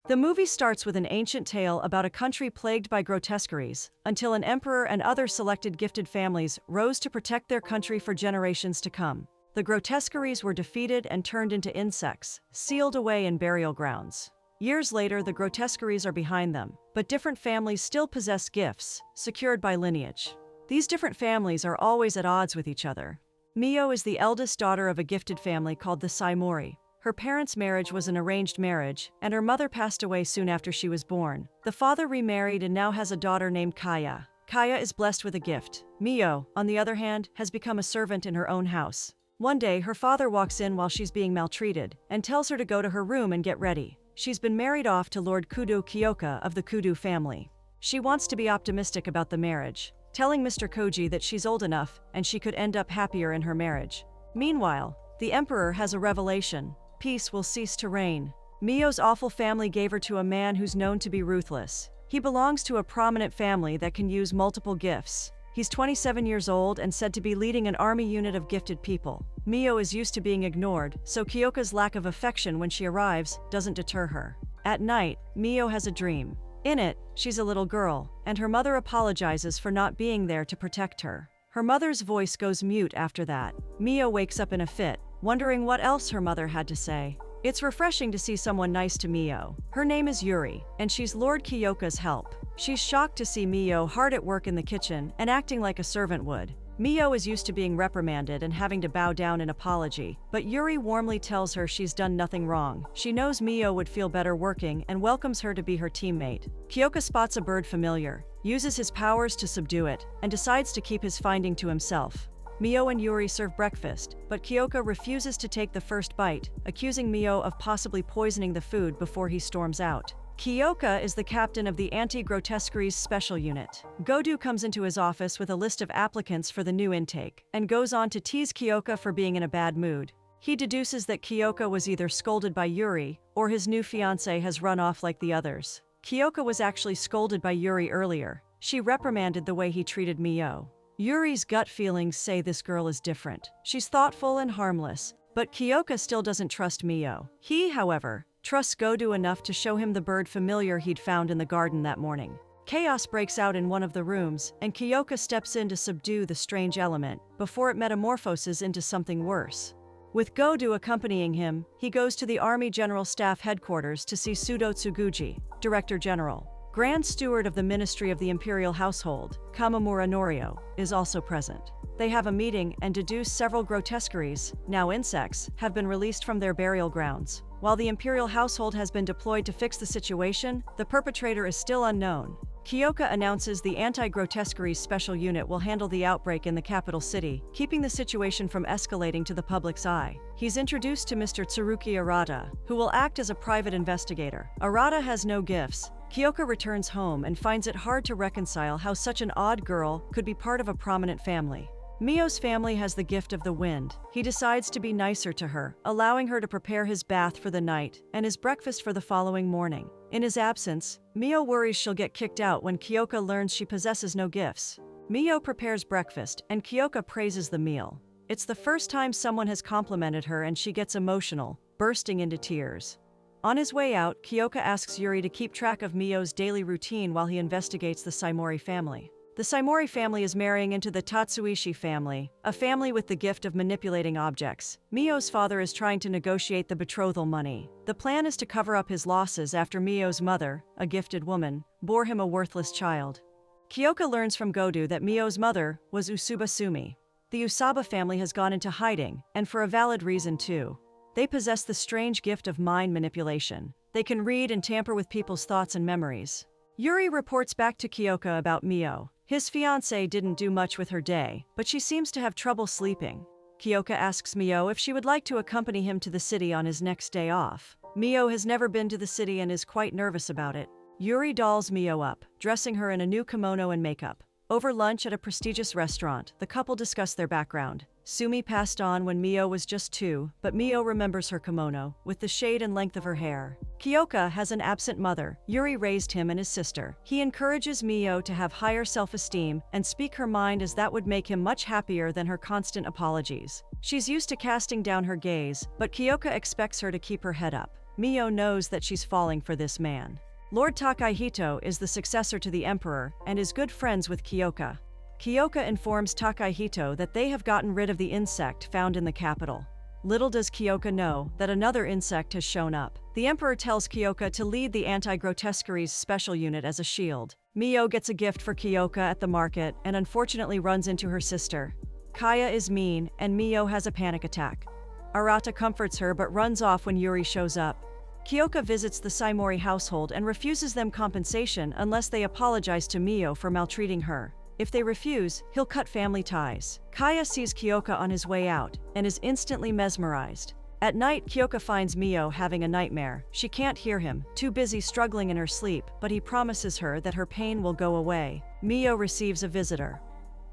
The movie starts with an ancient tale about a country plagued by grotesqueries, until an emperor and other selected gifted families rose to protect their country for generations to come. The grotesqueries were defeated and turned into insects, sealed away in burial grounds. Years later, the grotesqueries are behind them, but different families still possess gifts, secured by lineage. These different families are always at odds with each other. Mio is the eldest daughter of a gifted family called the Saimori. Her parents' marriage was an arranged marriage, and her mother passed away soon after she was born. The father remarried and now has a daughter named Kaya. Kaya is blessed with a gift. Mio, on the other hand, has become a servant in her own house. One day, her father walks in while she's being maltreated and tells her to go to her room and get ready. She's been married off to Lord Kudo Kyoka of the Kudo family. She wants to be optimistic about the marriage, telling Mr. Koji that she's old enough and she could end up happier in her marriage. Meanwhile, the emperor has a revelation. Peace will cease to reign. Mio's awful family gave her to a man who's known to be ruthless. He belongs to a prominent family that can use multiple gifts. He's 27 years old and said to be leading an army unit of gifted people. Mio is used to being ignored, so Kyoka's lack of affection when she arrives doesn't deter her. At night, Mio has a dream. In it, she's a little girl, and her mother apologizes for not being there to protect her. Her mother's voice goes mute after that. Mio wakes up in a fit, wondering what else her mother had to say. It's refreshing to see someone nice to Mio. Her name is Yuri, and she's Lord Kyoka's help. She's shocked to see Mio hard at work in the kitchen and acting like a servant would. Mio is used to being reprimanded and having to bow down in apology, but Yuri warmly tells her she's done nothing wrong. She knows Mio would feel better working and welcomes her to be her teammate. Kyoka spots a bird familiar, uses his powers to subdue it, and decides to keep his finding to himself. Mio and Yuri serve breakfast, but Kyoka refuses to take the first bite, accusing Mio of possibly poisoning the food before he storms out. Kyoka is the captain of the Anti-Grotesqueries Special Unit. Godu comes into his office with a list of applicants for the new intake, and goes on to tease Kyoka for being in a bad mood. He deduces that Kyoka was either scolded by Yuri, or his new fiancé has run off like the others. Kyoka was actually scolded by Yuri earlier. She reprimanded the way he treated Mio. Yuri's gut feelings say this girl is different. She's thoughtful and harmless, but Kyoka still doesn't trust Mio. He, however, trusts Godu enough to show him the bird familiar he'd found in the garden that morning. Chaos breaks out in one of the rooms, and Kyoka steps in to subdue the strange element, before it metamorphoses into something worse. With Godu accompanying him, he goes to the Army General Staff Headquarters to see Sudo Tsuguji, Director General. Grand Steward of the Ministry of the Imperial Household, Kamamura Norio, is also present. They have a meeting and deduce several grotesqueries, now insects, have been released from their burial grounds. While the Imperial Household has been deployed to fix the situation, the perpetrator is still unknown. Kyoka announces the Anti-Grotesqueries Special Unit will handle the outbreak in the capital city, keeping the situation from escalating to the public's eye. He's introduced to Mr. Tsuruki Arata, who will act as a private investigator. Arata has no gifts. Kyoka returns home and finds it hard to reconcile how such an odd girl could be part of a prominent family. Mio's family has the gift of the wind. He decides to be nicer to her, allowing her to prepare his bath for the night and his breakfast for the following morning. In his absence, Mio worries she'll get kicked out when Kyoka learns she possesses no gifts. Mio prepares breakfast and Kyoka praises the meal. It's the first time someone has complimented her and she gets emotional, bursting into tears. On his way out, Kyoka asks Yuri to keep track of Mio's daily routine while he investigates the Saimori family. The Saimori family is marrying into the Tatsuishi family, a family with the gift of manipulating objects. Mio's father is trying to negotiate the betrothal money. The plan is to cover up his losses after Mio's mother, a gifted woman, bore him a worthless child. Kyoka learns from Godu that Mio's mother was Usuba Sumi. The Usaba family has gone into hiding, and for a valid reason too. They possess the strange gift of mind manipulation. They can read and tamper with people's thoughts and memories. Yuri reports back to Kyoka about Mio. His fiancée didn't do much with her day, but she seems to have trouble sleeping. Kyoka asks Mio if she would like to accompany him to the city on his next day off. Mio has never been to the city and is quite nervous about it. Yuri dolls Mio up, dressing her in a new kimono and makeup. Over lunch at a prestigious restaurant, the couple discuss their background. Sumi passed on when Mio was just 2, but Mio remembers her kimono, with the shade and length of her hair. Kyoka has an absent mother. Yuri raised him and his sister. He encourages Mio to have higher self-esteem and speak her mind, as that would make him much happier than her constant apologies. She's used to casting down her gaze, but Kyoka expects her to keep her head up. Mio knows that she's falling for this man. Lord Takahito is the successor to the emperor and is good friends with Kyoka. Kyoka informs Takahito that they have gotten rid of the insect found in the capital. Little does Kyoka know that another insect has shown up. The emperor tells Kyoka to lead the anti-grotesqueries special unit as a shield. Mio gets a gift for Kyoka at the market and unfortunately runs into her sister. Kaya is mean and Mio has a panic attack. Arata comforts her but runs off when Yuri shows up. Kyoka visits the Saimori household and refuses them compensation unless they apologize to Mio for maltreating her. If they refuse, he'll cut family ties. Kaya sees Kyoka on his way out and is instantly mesmerized. At night, Kyoka finds Mio having a nightmare. She can't hear him, too busy struggling in her sleep, but he promises her that her pain will go away. Mio receives a visitor.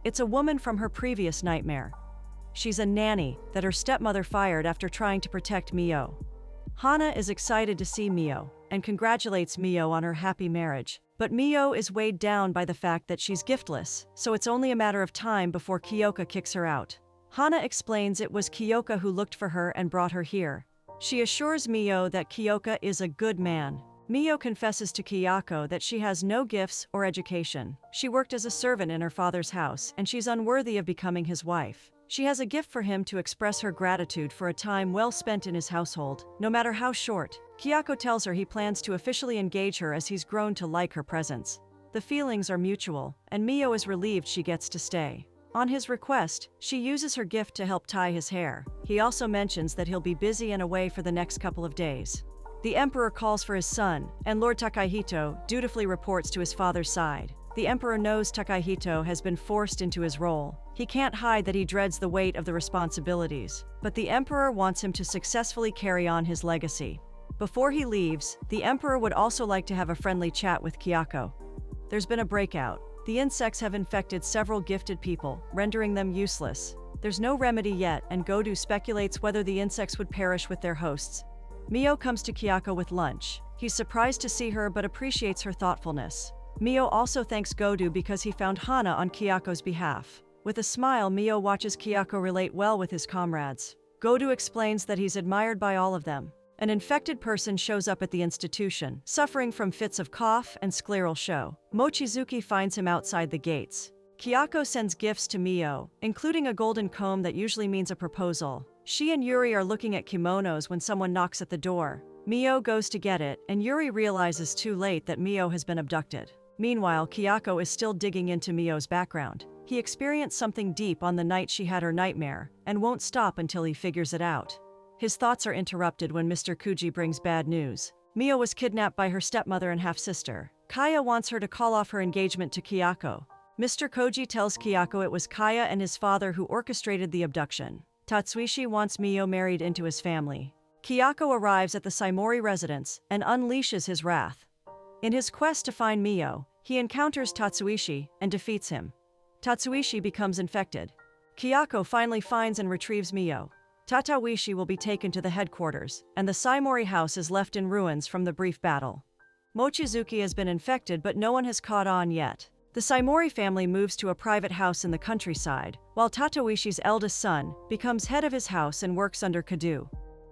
It's a woman from her previous nightmare. She's a nanny that her stepmother fired after trying to protect Mio. Hana is excited to see Mio and congratulates Mio on her happy marriage. But Mio is weighed down by the fact that she's giftless, so it's only a matter of time before Kyoka kicks her out. Hana explains it was Kyoka who looked for her and brought her here. She assures Mio that Kyoka is a good man. Mio confesses to Kayako that she has no gifts or education. She worked as a servant in her father's house, and she's unworthy of becoming his wife. She has a gift for him to express her gratitude for a time well spent in his household, no matter how short. Kayako tells her he plans to officially engage her as he's grown to like her presence. The feelings are mutual, and Mio is relieved she gets to stay. On his request, she uses her gift to help tie his hair. He also mentions that he'll be busy and away for the next couple of days. The emperor calls for his son, and Lord Takahito dutifully reports to his father's side. The emperor knows Takahito has been forced into his role. He can't hide that he dreads the weight of the responsibilities, but the emperor wants him to successfully carry on his legacy. Before he leaves, the emperor would also like to have a friendly chat with Kayako. There's been a breakout. The insects have infected several gifted people, rendering them useless. There's no remedy yet, and Godu speculates whether the insects would perish with their hosts. Mio comes to Kayako with lunch. He's surprised to see her but appreciates her thoughtfulness. Mio also thanks Godu because he found Hana on Kyako's behalf. With a smile, Mio watches Kayako relate well with his comrades. Godu explains that he's admired by all of them. An infected person shows up at the institution, suffering from fits of cough and scleral show. Mochizuki finds him outside the gates. Kayako sends gifts to Mio, including a golden comb that usually means a proposal. She and Yuri are looking at kimonos when someone knocks at the door. Mio goes to get it, and Yuri realizes too late that Mio has been abducted. Meanwhile, Kayako is still digging into Mio's background. He experienced something deep on the night she had her nightmare, and won't stop until he figures it out. His thoughts are interrupted when Mr. Kuji brings bad news. Mio was kidnapped by her stepmother and half-sister. Kaya wants her to call off her engagement to Kayako. Mr. Koji tells Kayako it was Kaya and his father who orchestrated the abduction. Tatsuishi wants Mio married into his family. Kayako arrives at the Saimori residence and unleashes his wrath. In his quest to find Mio, he encounters Tatsuishi and defeats him. Tatsuishi becomes infected. Kayako finally finds and retrieves Mio. Tatsuishi will be taken to the headquarters, and the Saimori house is left in ruins from the brief battle. Mochizuki has been infected, but no one has caught on yet. The Saimori family moves to a private house in the countryside, while Tatsuishi's eldest son becomes head of his house and works under Kudo.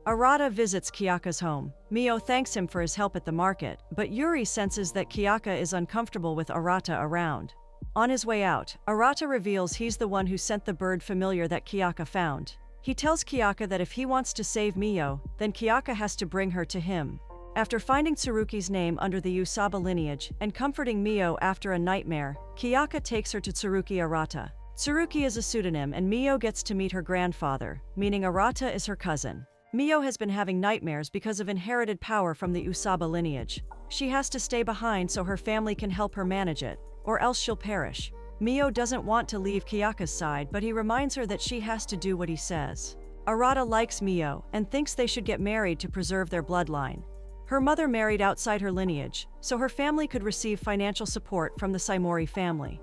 Arata visits Kayaka's home. Mio thanks him for his help at the market, but Yuri senses that Kayaka is uncomfortable with Arata around. On his way out, Arata reveals he's the one who sent the bird familiar that Kayaka found. He tells Kayaka that if he wants to save Mio, then Kayaka has to bring her to him. After finding Tsuruki's name under the Usaba lineage and comforting Mio after a nightmare, Kayaka takes her to Tsuruki Arata. Tsuruki is a pseudonym and Mio gets to meet her grandfather, meaning Arata is her cousin. Mio has been having nightmares because of inherited power from the Usaba lineage. She has to stay behind so her family can help her manage it, or else she'll perish. Mio doesn't want to leave Kayaka's side, but he reminds her that she has to do what he says. Arata likes Mio and thinks they should get married to preserve their bloodline. Her mother married outside her lineage, so her family could receive financial support from the Saimori family.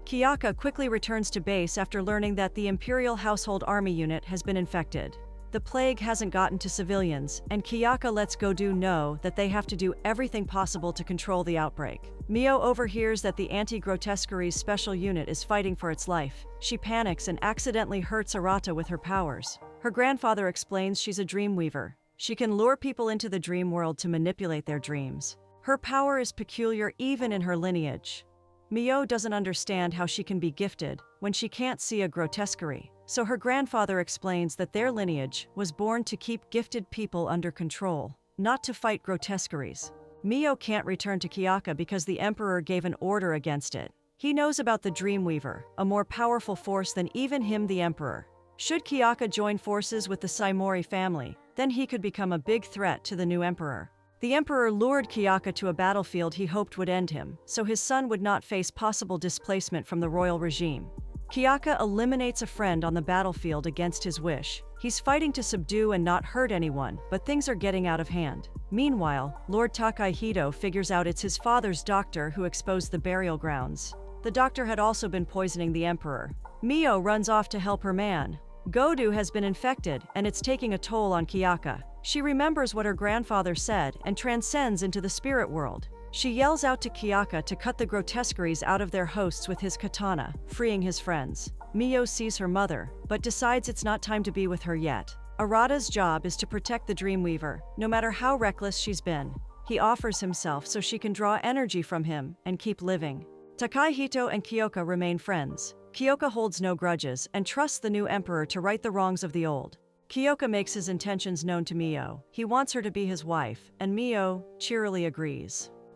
Kayaka quickly returns to base after learning that the Imperial Household Army unit has been infected. The plague hasn't gotten to civilians, and Kayaka lets Godu know that they have to do everything possible to control the outbreak. Mio overhears that the anti-grotesqueries special unit is fighting for its life. She panics and accidentally hurts Arata with her powers. Her grandfather explains she's a Dreamweaver. She can lure people into the dream world to manipulate their dreams. Her power is peculiar even in her lineage. Mio doesn't understand how she can be gifted when she can't see a grotesquerie. So her grandfather explains that their lineage was born to keep gifted people under control, not to fight grotesqueries. Mio can't return to Kyoka because the Emperor gave an order against it. He knows about the Dreamweaver, a more powerful force than even him, the Emperor. Should Kyoka join forces with the Saimori family, then he could become a big threat to the new Emperor. The Emperor lured Kyoka to a battlefield he hoped would end him, so his son would not face possible displacement from the royal regime. Kyoka eliminates a friend on the battlefield against his wish. He's fighting to subdue and not hurt anyone, but things are getting out of hand. Meanwhile, Lord Takahito figures out it's his father's doctor who exposed the burial grounds. The doctor had also been poisoning the Emperor. Mio runs off to help her man. Godu has been infected, and it's taking a toll on Kyoka. She remembers what her grandfather said and transcends into the spirit world. She yells out to Kyoka to cut the grotesqueries out of their hosts with his katana, freeing his friends. Mio sees her mother, but decides it's not time to be with her yet. Arata's job is to protect the Dreamweaver, no matter how reckless she's been. He offers himself so she can draw energy from him and keep living. Takahito and Kyoka remain friends. Kyoka holds no grudges and trusts the new emperor to right the wrongs of the old. Kyoka makes his intentions known to Mio. He wants her to be his wife, and Mio cheerily agrees.